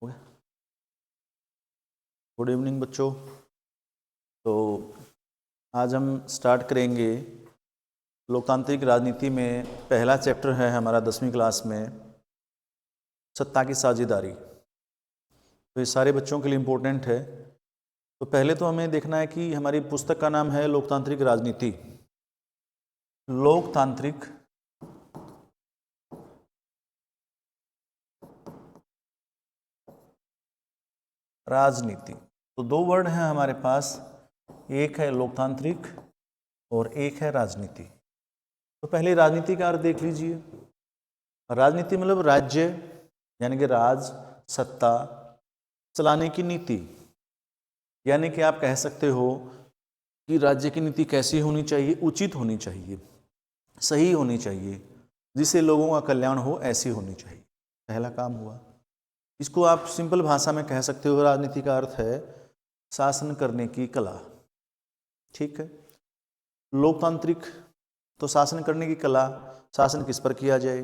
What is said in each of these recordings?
Good evening बच्चों। तो आज हम स्टार्ट करेंगे लोकतांत्रिक राजनीति में पहला चैप्टर है हमारा 10वीं क्लास में, सत्ता की साझेदारी। तो ये सारे बच्चों के लिए इम्पोर्टेंट है। तो पहले तो हमें देखना है कि हमारी पुस्तक का नाम है लोकतांत्रिक राजनीति। लोकतांत्रिक राजनीति। तो दो वर्ड हैं हमारे पास, एक है लोकतांत्रिक और एक है राजनीति। तो पहले राजनीति का अर्थ देख लीजिए। राजनीति मतलब राज्य, यानी कि राज, सत्ता चलाने की नीति। यानी कि आप कह सकते हो कि राज्य की नीति कैसी होनी चाहिए, उचित होनी चाहिए, सही होनी चाहिए, जिससे लोगों का कल्याण हो, ऐसी होनी चाहिए। पहला काम हुआ। इसको आप सिंपल भाषा में कह सकते हो, राजनीति का अर्थ है शासन करने की कला। ठीक है। लोकतांत्रिक तो शासन करने की कला। शासन किस पर किया जाए?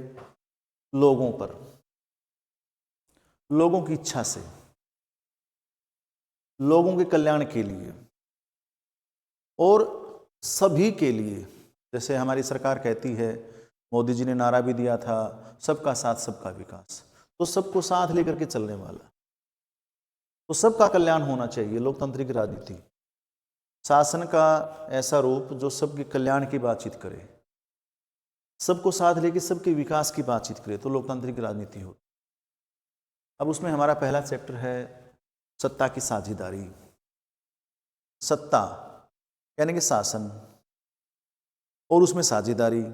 लोगों पर, लोगों की इच्छा से, लोगों के कल्याण के लिए और सभी के लिए। जैसे हमारी सरकार कहती है, मोदी जी ने नारा भी दिया था, सबका साथ सबका विकास। तो सबको साथ लेकर के चलने वाला, तो सबका कल्याण होना चाहिए। लोकतांत्रिक राजनीति शासन का ऐसा रूप जो सबके कल्याण की बातचीत करे, सबको साथ लेके सबके विकास की बातचीत करे, तो लोकतांत्रिक राजनीति हो। अब उसमें हमारा पहला चैप्टर है सत्ता की साझेदारी। सत्ता यानी कि शासन और उसमें साझेदारी।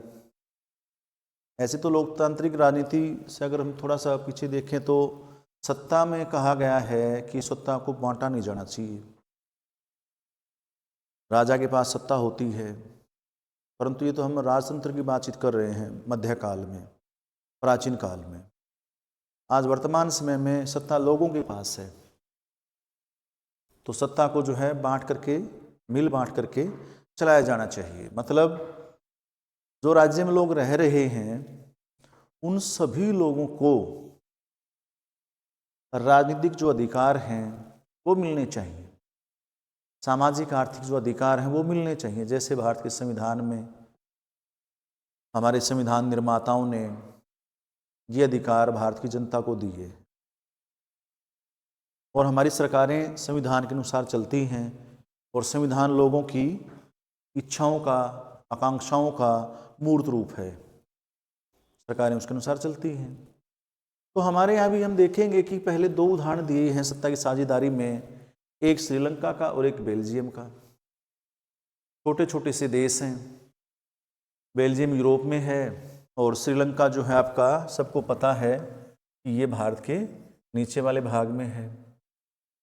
ऐसे तो लोकतांत्रिक राजनीति से अगर हम थोड़ा सा पीछे देखें तो सत्ता में कहा गया है कि सत्ता को बांटा नहीं जाना चाहिए। राजा के पास सत्ता होती है, परंतु ये तो हम राजतंत्र की बातचीत कर रहे हैं मध्यकाल में, प्राचीन काल में। आज वर्तमान समय में सत्ता लोगों के पास है, तो सत्ता को जो है बांट करके, मिल बांट करके चलाया जाना चाहिए। मतलब जो राज्य में लोग रह रहे हैं उन सभी लोगों को राजनीतिक जो अधिकार हैं वो मिलने चाहिए, सामाजिक आर्थिक जो अधिकार हैं वो मिलने चाहिए। जैसे भारत के संविधान में हमारे संविधान निर्माताओं ने ये अधिकार भारत की जनता को दिए और हमारी सरकारें संविधान के अनुसार चलती हैं और संविधान लोगों की इच्छाओं का, आकांक्षाओं का मूर्त रूप है। सरकारें उसके अनुसार चलती हैं। तो हमारे यहाँ भी हम देखेंगे कि पहले दो उदाहरण दिए हैं सत्ता की साझेदारी में, एक श्रीलंका का और एक बेल्जियम का। छोटे छोटे से देश हैं। बेल्जियम यूरोप में है और श्रीलंका जो है आपका सबको पता है कि ये भारत के नीचे वाले भाग में है।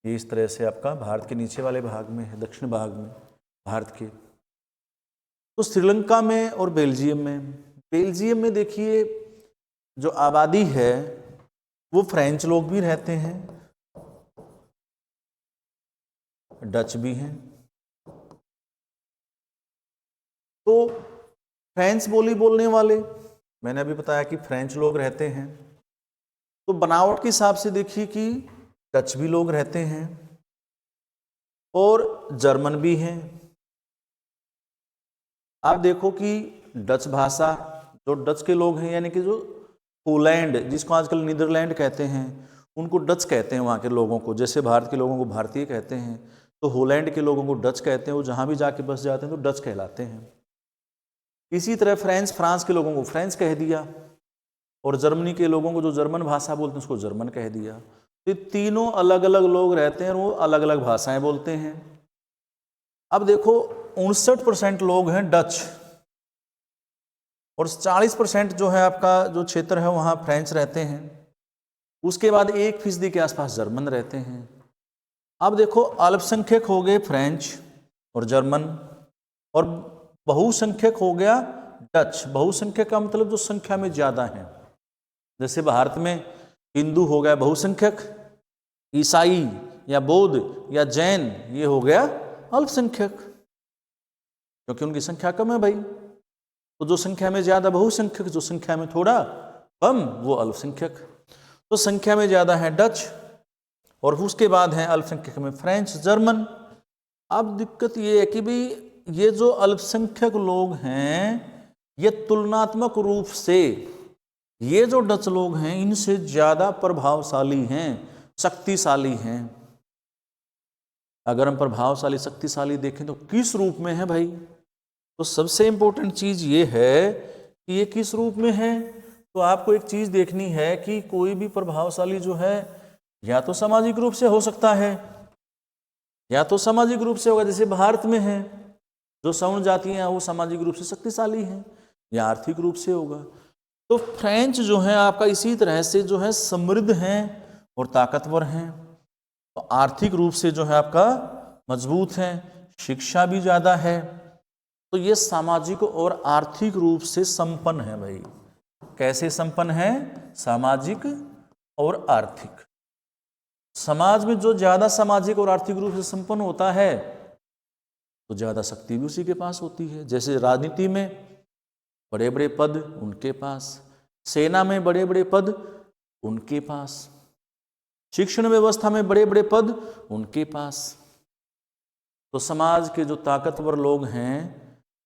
ये इस तरह से आपका भारत के नीचे वाले भाग में है, दक्षिण भाग में भारत के। तो श्रीलंका में और बेल्जियम में देखिए जो आबादी है वो फ्रेंच लोग भी रहते हैं, डच भी हैं। तो फ्रेंच बोली बोलने वाले, मैंने अभी बताया कि फ्रेंच लोग रहते हैं। तो बनावट के हिसाब से देखिए कि डच भी लोग रहते हैं और जर्मन भी हैं। आप देखो कि डच भाषा, जो डच के लोग हैं, यानी कि जो पोलैंड, जिसको आजकल नीदरलैंड कहते हैं, उनको डच कहते हैं वहाँ के लोगों को। जैसे भारत के लोगों को भारतीय कहते हैं, तो होलैंड के लोगों को डच कहते हैं। वो जहाँ भी जाके बस जाते हैं तो डच कहलाते हैं। इसी तरह फ्रांस के लोगों को फ्रेंच कह दिया और जर्मनी के लोगों को जो जर्मन भाषा बोलते हैं उसको जर्मन कह दिया। तो तीनों अलग अलग लोग रहते हैं और वो अलग अलग भाषाएं बोलते हैं। अब देखो 59% लोग हैं डच और 40% जो है आपका जो क्षेत्र है वहाँ फ्रेंच रहते हैं। उसके बाद 1% के आसपास जर्मन रहते हैं। अब देखो अल्पसंख्यक हो गए फ्रेंच और जर्मन और बहुसंख्यक हो गया डच। बहुसंख्यक का मतलब जो संख्या में ज़्यादा है। जैसे भारत में हिंदू हो गया बहुसंख्यक, ईसाई या बौद्ध या जैन ये हो गया अल्पसंख्यक, क्योंकि उनकी संख्या कम है भाई। तो जो संख्या में ज़्यादा बहुसंख्यक, जो संख्या में थोड़ा कम वो अल्पसंख्यक। तो संख्या में ज़्यादा है डच और उसके बाद हैं अल्पसंख्यक में फ्रेंच, जर्मन। अब दिक्कत ये है कि भाई ये जो अल्पसंख्यक लोग हैं ये तुलनात्मक रूप से ये जो डच लोग हैं इनसे ज्यादा प्रभावशाली हैं, शक्तिशाली हैं। अगर हम प्रभावशाली शक्तिशाली देखें तो किस रूप में है भाई? तो सबसे इंपॉर्टेंट चीज ये है कि ये किस रूप में है। तो आपको एक चीज देखनी है कि कोई भी प्रभावशाली जो है या तो सामाजिक रूप से हो सकता है, या तो सामाजिक रूप से होगा, जैसे भारत में है जो सवर्ण जातियां हैं वो सामाजिक रूप से शक्तिशाली हैं, या आर्थिक रूप से होगा। तो फ्रेंच जो है आपका इसी तरह से जो है समृद्ध हैं और ताकतवर हैं, तो आर्थिक रूप से जो है आपका मजबूत हैं, शिक्षा भी ज़्यादा है, तो ये सामाजिक और आर्थिक रूप से संपन्न है भाई। कैसे संपन्न है? सामाजिक और आर्थिक। समाज में जो ज़्यादा सामाजिक और आर्थिक रूप से संपन्न होता है तो ज़्यादा शक्ति भी उसी के पास होती है। जैसे राजनीति में बड़े बड़े पद उनके पास, सेना में बड़े बड़े पद उनके पास, शिक्षण व्यवस्था में बड़े बड़े पद उनके पास। तो समाज के जो ताकतवर लोग हैं,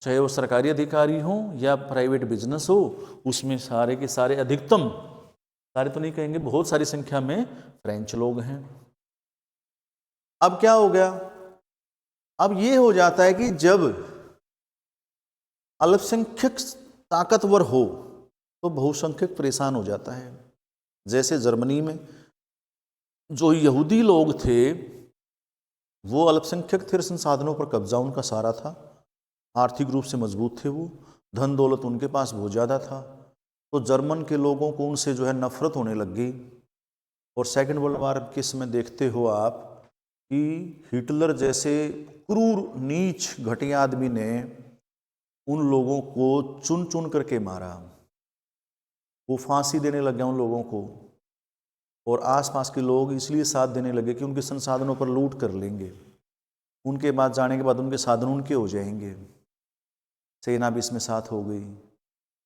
चाहे वो सरकारी अधिकारी हो या प्राइवेट बिजनेस हो, उसमें सारे के सारे, अधिकतम, सारे तो नहीं कहेंगे, बहुत सारी संख्या में फ्रेंच लोग हैं। अब क्या हो गया? अब ये हो जाता है कि जब अल्पसंख्यक ताकतवर हो तो बहुसंख्यक परेशान हो जाता है। जैसे जर्मनी में जो यहूदी लोग थे वो अल्पसंख्यक थे, संसाधनों पर कब्जा उनका सारा था, आर्थिक रूप से मजबूत थे, वो धन दौलत उनके पास बहुत ज़्यादा था। तो जर्मन के लोगों को उनसे जो है नफरत होने लग गई। और सेकेंड वर्ल्ड वार के समय देखते हो आप कि हिटलर जैसे क्रूर नीच घटिया आदमी ने उन लोगों को चुन चुन करके मारा, वो फांसी देने लग गया उन लोगों को, और आसपास के लोग इसलिए साथ देने लगे कि उनके संसाधनों पर लूट कर लेंगे, उनके बाद जाने के बाद उनके साधन उनके हो जाएंगे। सेना भी इसमें साथ हो गई,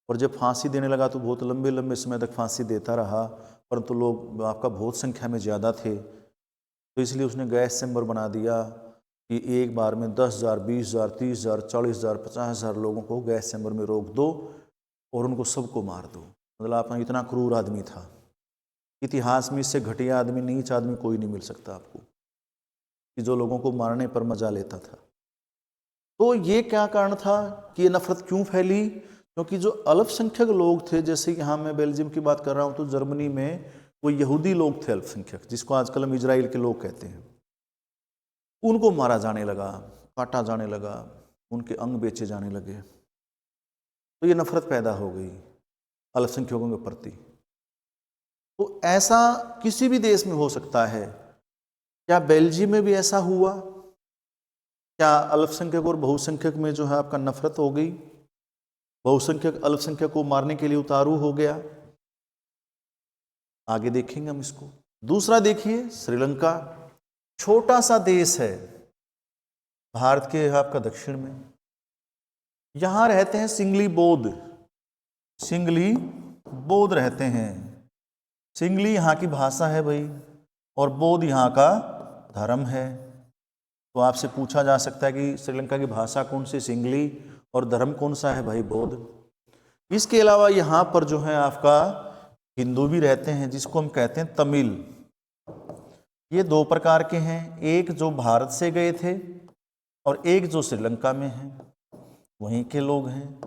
और जब फांसी देने लगा तो बहुत लंबे लंबे समय तक फांसी देता रहा, परंतु लोग आपका बहुत संख्या में ज़्यादा थे, तो इसलिए उसने गैस चैम्बर बना दिया कि एक बार में 10,000, 20,000, 30,000, 40,000, 50,000 लोगों को गैस चैम्बर में रोक दो और उनको सबको मार दो। मतलब आपका इतना क्रूर आदमी था। इतिहास में इससे घटिया आदमी, नीच आदमी कोई नहीं मिल सकता आपको, कि जो लोगों को मारने पर मजा लेता था। तो ये क्या कारण था कि ये नफरत क्यों फैली? क्योंकि जो अल्पसंख्यक लोग थे, जैसे यहाँ मैं बेल्जियम की बात कर रहा हूँ, तो जर्मनी में वो यहूदी लोग थे अल्पसंख्यक, जिसको आजकल हम इजराइल के लोग कहते हैं, उनको मारा जाने लगा, काटा जाने लगा, उनके अंग बेचे जाने लगे। तो ये नफरत पैदा हो गई अल्पसंख्यकों के प्रति। तो ऐसा किसी भी देश में हो सकता है। क्या बेल्जियम में भी ऐसा हुआ? क्या अल्पसंख्यक और बहुसंख्यक में जो है आपका नफरत हो गई, बहुसंख्यक अल्पसंख्यक को मारने के लिए उतारू हो गया? आगे देखेंगे हम इसको। दूसरा देखिए, श्रीलंका छोटा सा देश है भारत के आपका दक्षिण में। यहां रहते हैं सिंगली बौद्ध, सिंगली बौद्ध रहते हैं। सिंगली यहाँ की भाषा है भाई, और बौद्ध यहाँ का धर्म है। तो आपसे पूछा जा सकता है कि श्रीलंका की भाषा कौन सी? सिंगली। और धर्म कौन सा है भाई? बौद्ध। इसके अलावा यहाँ पर जो है आपका हिंदू भी रहते हैं, जिसको हम कहते हैं तमिल। ये दो प्रकार के हैं, एक जो भारत से गए थे और एक जो श्रीलंका में हैं, वहीं के लोग हैं।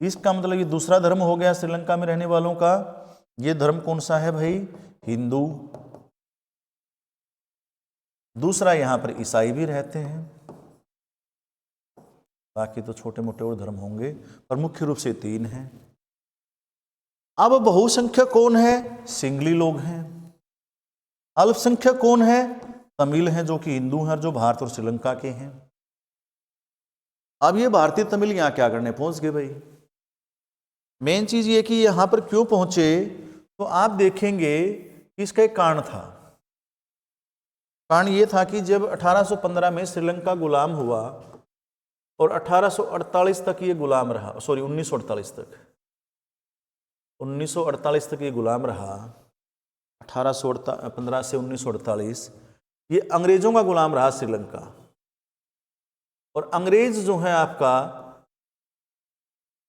इसका मतलब ये दूसरा धर्म हो गया श्रीलंका में रहने वालों का। ये धर्म कौन सा है भाई? हिंदू। दूसरा यहाँ पर ईसाई भी रहते हैं, बाकी तो छोटे मोटे और धर्म होंगे, पर मुख्य रूप से तीन हैं। अब बहुसंख्यक कौन है? सिंगली लोग हैं। अल्पसंख्यक कौन है? तमिल हैं, जो कि हिंदू हैं, जो भारत और श्रीलंका के हैं। अब ये भारतीय तमिल यहाँ क्या करने पहुंच गए भाई? मेन चीज ये कि यहां पर क्यों पहुंचे, तो आप देखेंगे कि इसका एक कारण था। कारण ये था कि जब 1815 में श्रीलंका गुलाम हुआ और 1848 तक ये गुलाम रहा, 1948 तक ये गुलाम रहा, 15 से 1948 ये अंग्रेजों का गुलाम रहा श्रीलंका। और अंग्रेज जो है आपका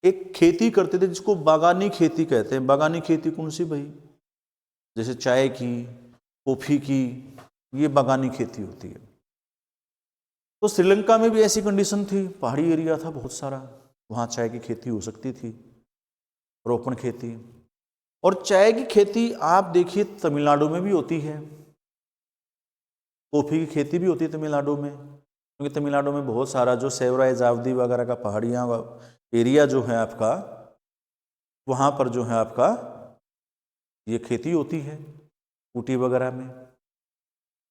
एक खेती करते थे जिसको बागानी खेती कहते हैं। बागानी खेती कौन सी भाई? जैसे चाय की, कॉफी की, ये बागानी खेती होती है। तो श्रीलंका में भी ऐसी कंडीशन थी, पहाड़ी एरिया था बहुत सारा, वहाँ चाय की खेती हो सकती थी, रोपण खेती। और चाय की खेती आप देखिए तमिलनाडु में भी होती है, कॉफ़ी की खेती भी होती है तमिलनाडु में, क्योंकि तमिलनाडु में बहुत सारा जो सेवराय जावदी वगैरह का पहाड़ियाँ एरिया जो है आपका, वहाँ पर जो है आपका ये खेती होती है ऊटी वगैरह में।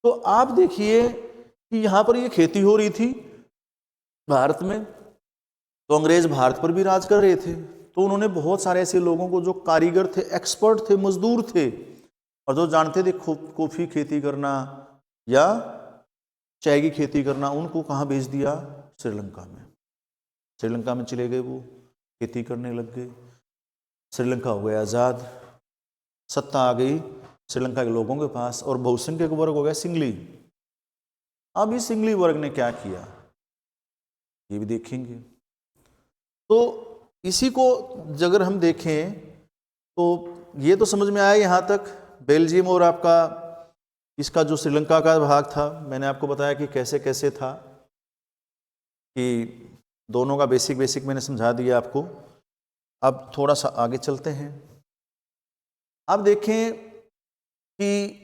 तो आप देखिए कि यहाँ पर ये खेती हो रही थी भारत में, तो अंग्रेज भारत पर भी राज कर रहे थे। तो उन्होंने बहुत सारे ऐसे लोगों को जो कारीगर थे, एक्सपर्ट थे, मजदूर थे और जो जानते थे कॉफ़ी खेती करना या चाय की खेती करना, उनको कहाँ भेज दिया? श्रीलंका में। श्रीलंका में चले गए, वो खेती करने लग गए। श्रीलंका हो गया आज़ाद, सत्ता आ गई श्रीलंका के लोगों के पास और बहुसंख्यक वर्ग हो गया सिंगली। अब इस सिंगली वर्ग ने क्या किया ये भी देखेंगे। तो इसी को अगर हम देखें तो ये तो समझ में आया यहाँ तक, बेल्जियम और आपका इसका जो श्रीलंका का भाग था, मैंने आपको बताया कि कैसे कैसे था, कि दोनों का बेसिक मैंने समझा दिया आपको। अब थोड़ा सा आगे चलते हैं। अब देखें कि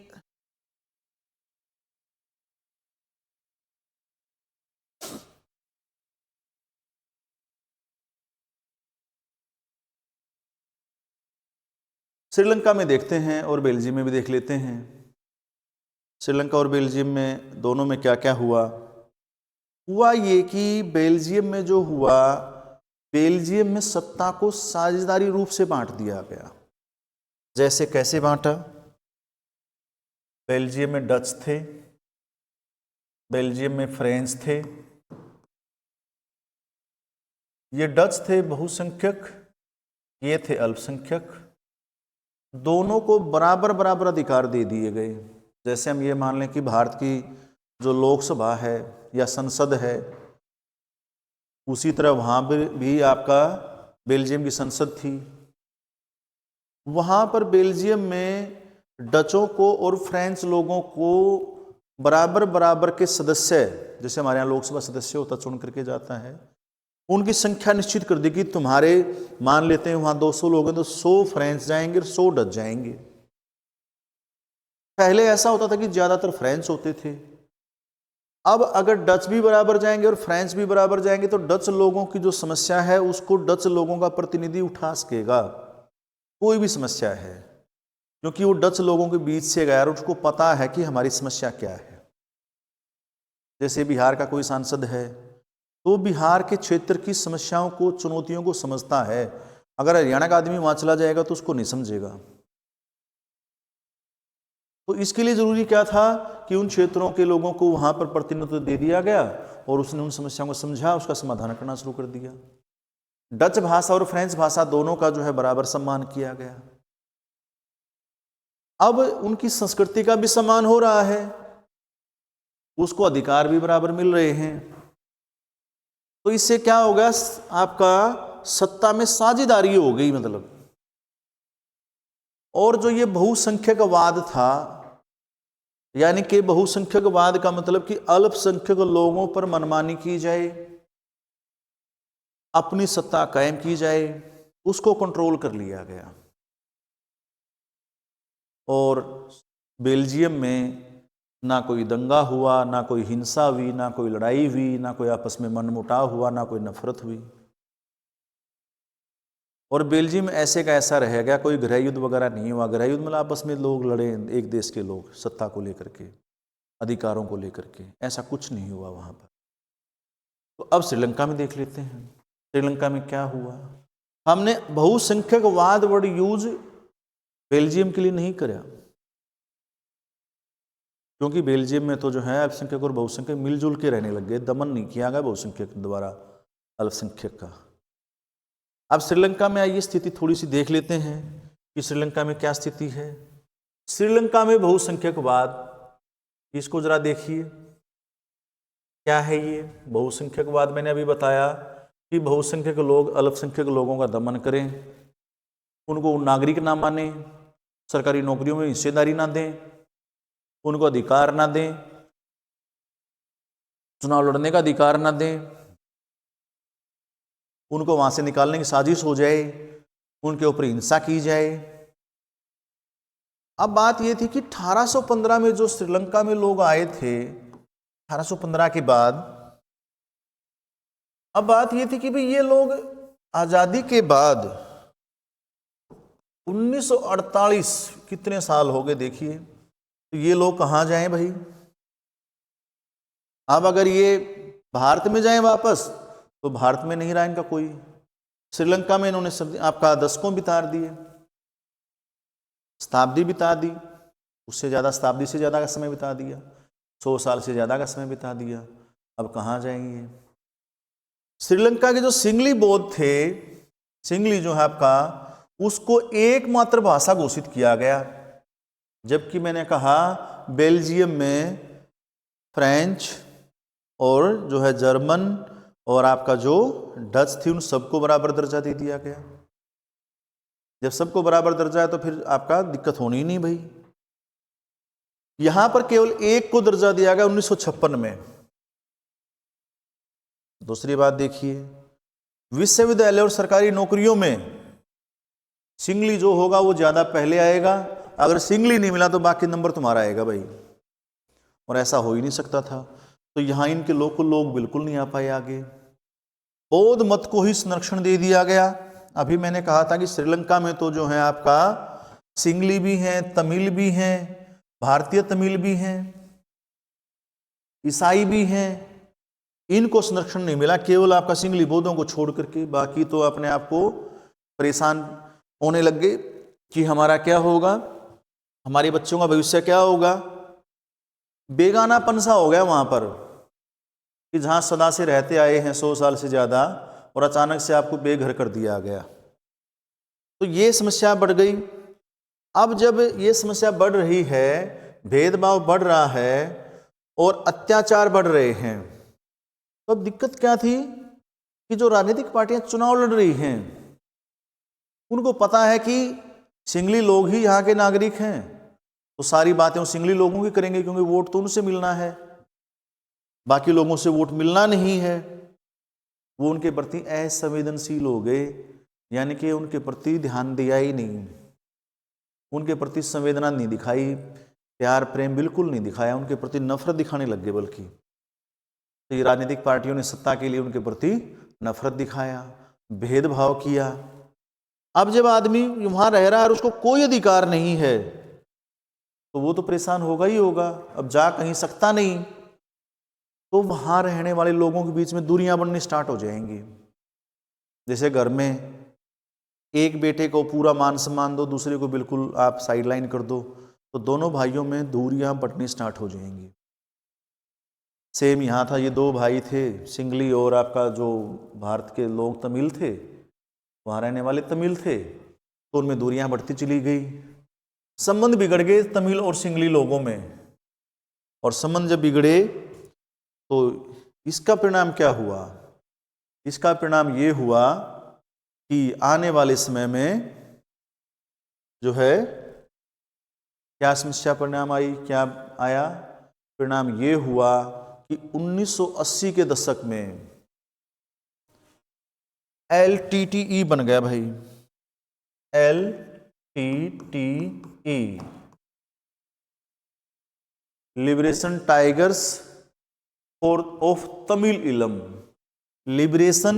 श्रीलंका में देखते हैं और बेल्जियम में भी देख लेते हैं। श्रीलंका और बेल्जियम में दोनों में क्या क्या हुआ ये कि बेल्जियम में जो हुआ, बेल्जियम में सत्ता को साझेदारी रूप से बांट दिया गया। जैसे कैसे बांटा? बेल्जियम में डच थे, बेल्जियम में फ्रेंच थे। ये डच थे बहुसंख्यक, ये थे अल्पसंख्यक। दोनों को बराबर बराबर अधिकार दे दिए गए। जैसे हम ये मान लें कि भारत की जो लोकसभा है या संसद है, उसी तरह वहाँ पर भी आपका बेल्जियम की संसद थी। वहाँ पर बेल्जियम में डचों को और फ्रेंच लोगों को बराबर बराबर के सदस्य, जैसे हमारे यहाँ लोकसभा सदस्य होता चुन करके जाता है, उनकी संख्या निश्चित कर दी कि तुम्हारे मान लेते हैं वहाँ 200 लोग हैं तो 100 फ्रेंच जाएंगे और 100 डच जाएंगे। पहले ऐसा होता था कि ज़्यादातर फ्रेंच होते थे। अब अगर डच भी बराबर जाएंगे और फ्रेंच भी बराबर जाएंगे तो डच लोगों की जो समस्या है उसको डच लोगों का प्रतिनिधि उठा सकेगा, कोई भी समस्या है, क्योंकि वो डच लोगों के बीच से गया और उसको पता है कि हमारी समस्या क्या है। जैसे बिहार का कोई सांसद है तो बिहार के क्षेत्र की समस्याओं को, चुनौतियों को समझता है। अगर हरियाणा का आदमी वहाँ चला जाएगा तो उसको नहीं समझेगा। तो इसके लिए ज़रूरी क्या था कि उन क्षेत्रों के लोगों को वहाँ पर प्रतिनिधित्व दे दिया गया और उसने उन समस्याओं को समझा, उसका समाधान करना शुरू कर दिया। डच भाषा और फ्रेंच भाषा दोनों का जो है बराबर सम्मान किया गया। अब उनकी संस्कृति का भी सम्मान हो रहा है, उसको अधिकार भी बराबर मिल रहे हैं। तो इससे क्या हो गया? आपका सत्ता में साझेदारी हो गई मतलब। और जो ये बहुसंख्यकवाद था, यानी कि बहुसंख्यकवाद का मतलब कि अल्पसंख्यक लोगों पर मनमानी की जाए, अपनी सत्ता कायम की जाए, उसको कंट्रोल कर लिया गया। और बेल्जियम में ना कोई दंगा हुआ, ना कोई हिंसा हुई, ना कोई लड़ाई हुई, ना कोई आपस में मनमुटाव हुआ, ना कोई नफरत हुई। और बेल्जियम ऐसे का ऐसा रह गया, कोई गृह युद्ध वगैरह नहीं हुआ। गृह युद्ध मतलब आपस में लोग लड़े, एक देश के लोग सत्ता को लेकर के, अधिकारों को लेकर के, ऐसा कुछ नहीं हुआ वहाँ पर। तो अब श्रीलंका में देख लेते हैं, श्रीलंका में क्या हुआ। हमने बहुसंख्यकवाद वर्ड यूज बेल्जियम के लिए नहीं करा, क्योंकि बेल्जियम में तो जो है अल्पसंख्यक और बहुसंख्यक मिलजुल के रहने लग गए, दमन नहीं किया गया बहुसंख्यक द्वारा अल्पसंख्यक का। अब श्रीलंका में आइए स्थिति थोड़ी सी देख लेते हैं कि श्रीलंका में क्या स्थिति है। श्रीलंका में बहुसंख्यकवाद, इसको जरा देखिए क्या है ये बहुसंख्यकवाद। मैंने अभी बताया कि बहुसंख्यक लोग अल्पसंख्यक लोगों का दमन करें, उनको नागरिक ना माने, सरकारी नौकरियों में हिस्सेदारी ना दें, उनको अधिकार ना दें, चुनाव लड़ने का अधिकार ना दें, उनको वहां से निकालने की साजिश हो जाए, उनके ऊपर हिंसा की जाए। अब बात यह थी कि 1815 में जो श्रीलंका में लोग आए थे, 1815 के बाद, अब बात यह थी कि भाई ये लोग आजादी के बाद 1948 कितने साल हो गए देखिए, तो ये लोग कहाँ जाएं भाई। अब अगर ये भारत में जाएं वापस तो भारत में नहीं रहा इनका कोई। श्रीलंका में इन्होंने आपका दशकों बिता दिए, शताब्दी बिता दी, उससे ज़्यादा शताब्दी से ज़्यादा का समय बिता दिया, 100 साल से ज़्यादा का समय बिता दिया। अब कहाँ जाएंगे। श्रीलंका के जो सिंगली बौद्ध थे, सिंगली जो है आपका, उसको एकमात्र भाषा घोषित किया गया, जबकि मैंने कहा बेल्जियम में फ्रेंच और जो है जर्मन और आपका जो डच थी, उन सबको बराबर दर्जा दे दिया गया। जब सबको बराबर दर्जा है तो फिर आपका दिक्कत होनी ही नहीं भाई। यहां पर केवल एक को दर्जा दिया गया 1956 में। दूसरी बात देखिए, विश्वविद्यालय और सरकारी नौकरियों में सिंगली जो होगा वो ज्यादा पहले आएगा। अगर सिंगली नहीं मिला तो बाकी नंबर तुम्हारा आएगा भाई, और ऐसा हो ही नहीं सकता था। तो यहां इनके लोग बिल्कुल नहीं आ पाए आगे। बौद्ध मत को ही संरक्षण दे दिया गया। अभी मैंने कहा था कि श्रीलंका में तो जो है आपका सिंगली भी हैं, तमिल भी हैं, भारतीय तमिल भी हैं, ईसाई भी हैं, इनको संरक्षण नहीं मिला। केवल आपका सिंगली बौद्धों को छोड़ करके बाकी तो अपने आप को परेशान होने लग गए कि हमारा क्या होगा, हमारे बच्चों का भविष्य क्या होगा। बेगानापन सा हो गया वहां पर कि जहां सदा से रहते आए हैं 100 साल से ज्यादा, और अचानक से आपको बेघर कर दिया गया। तो ये समस्या बढ़ गई। अब जब ये समस्या बढ़ रही है, भेदभाव बढ़ रहा है और अत्याचार बढ़ रहे हैं, तो अब दिक्कत क्या थी कि जो राजनीतिक पार्टियां चुनाव लड़ रही हैं, उनको पता है कि सिंगली लोग ही यहाँ के नागरिक हैं, तो सारी बातें वो सिंगली लोगों की करेंगे, क्योंकि वोट तो उनसे मिलना है, बाकी लोगों से वोट मिलना नहीं है। वो उनके प्रति असंवेदनशील हो गए, यानी कि उनके प्रति ध्यान दिया ही नहीं, उनके प्रति संवेदना नहीं दिखाई, प्यार प्रेम बिल्कुल नहीं दिखाया, उनके प्रति नफरत दिखाने लग गए। बल्कि तो ये राजनीतिक पार्टियों ने सत्ता के लिए उनके प्रति नफरत दिखाया, भेदभाव किया। अब जब आदमी वहां रह रहा है और उसको कोई अधिकार नहीं है, तो वो तो परेशान होगा ही होगा। अब जा कहीं सकता नहीं, तो वहां रहने वाले लोगों के बीच में दूरियां बननी स्टार्ट हो जाएंगी। जैसे घर में एक बेटे को पूरा मान सम्मान दो, दूसरे को बिल्कुल आप साइडलाइन कर दो, तो दोनों भाइयों में दूरियां बढ़नी स्टार्ट हो जाएंगी। सेम यहाँ था, ये 2 भाई थे, सिंगली और आपका जो भारत के लोग तमिल थे, वहाँ रहने वाले तमिल थे, तो उनमें दूरियां बढ़ती चली गई, संबंध बिगड़ गए तमिल और सिंगली लोगों में। और संबंध जब बिगड़े तो इसका परिणाम क्या हुआ? इसका परिणाम ये हुआ कि आने वाले समय में जो है क्या समस्या परिणाम आई, क्या आया? परिणाम ये हुआ कि 1980 के दशक में LTTE बन गया भाई, LTTE, liberation tigers for of Tamil Eelam. Liberation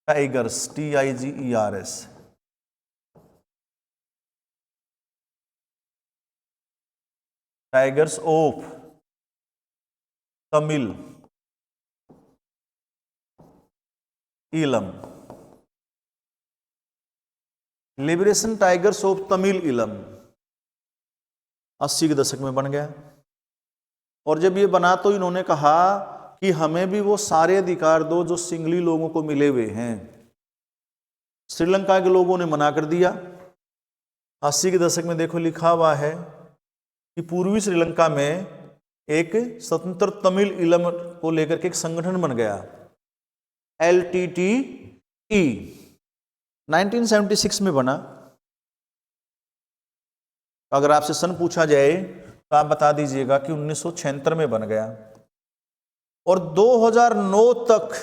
tigers, TIGERS, tigers of Tamil Eelam, liberation tigers of Tamil इलम 80 के दशक में बन गया। और जब ये बना तो इन्होंने कहा कि हमें भी वो सारे अधिकार दो जो सिंगली लोगों को मिले हुए हैं। श्रीलंका के लोगों ने मना कर दिया। 80 के दशक में देखो लिखा हुआ है कि पूर्वी श्रीलंका में एक स्वतंत्र तमिल इलम को लेकर के एक संगठन बन गया, LTTE, 1976 में बना। अगर आपसे सन पूछा जाए तो आप बता दीजिएगा कि 1976 में बन गया। और 2009 तक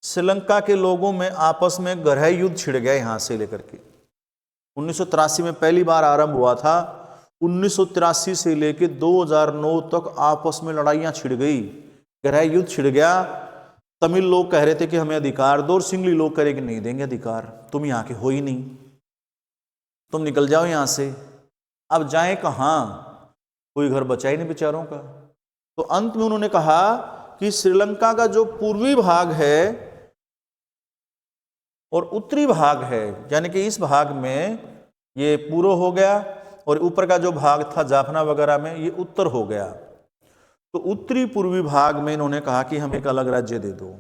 श्रीलंका के लोगों में आपस में गहरा युद्ध छिड़ गया यहां से लेकर के। 1983 में पहली बार आरंभ हुआ था, 1983 से लेकर 2009 तक आपस में लड़ाइयां छिड़ गई, गहरा युद्ध छिड़ गया। तमिल लोग कह रहे थे कि हमें अधिकार दो, और सिंगली लोग कह रहे कि नहीं देंगे अधिकार, तुम यहाँ के हो ही नहीं, तुम निकल जाओ यहां से। अब जाएं कहां, कोई घर बचा ही नहीं बेचारों का। तो अंत में उन्होंने कहा कि श्रीलंका का जो पूर्वी भाग है और उत्तरी भाग है, यानी कि इस भाग में ये पूर्व हो गया और ऊपर का जो भाग था जाफना वगैरह में ये उत्तर हो गया। तो उत्तरी पूर्वी भाग में इन्होंने कहा कि हम एक अलग राज्य दे दो।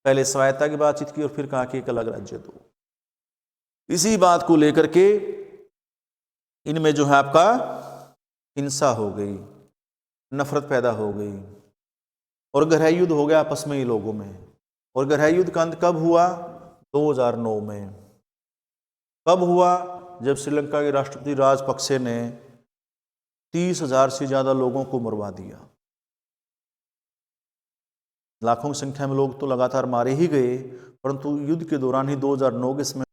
पहले स्वायत्ता की बातचीत की और फिर कहा कि एक अलग राज्य दो। इसी बात को लेकर के इनमें जो है आपका हिंसा हो गई, नफरत पैदा हो गई और गहरा युद्ध हो गया आपस में ही लोगों में। और गहरा युद्ध का अंत कब हुआ? 2009 में। कब हुआ? जब श्रीलंका के राष्ट्रपति राजपक्षे ने 30,000 से ज्यादा लोगों को मरवा दिया। लाखों की संख्या में लोग तो लगातार मारे ही गए, परंतु युद्ध के दौरान ही 2009 के समय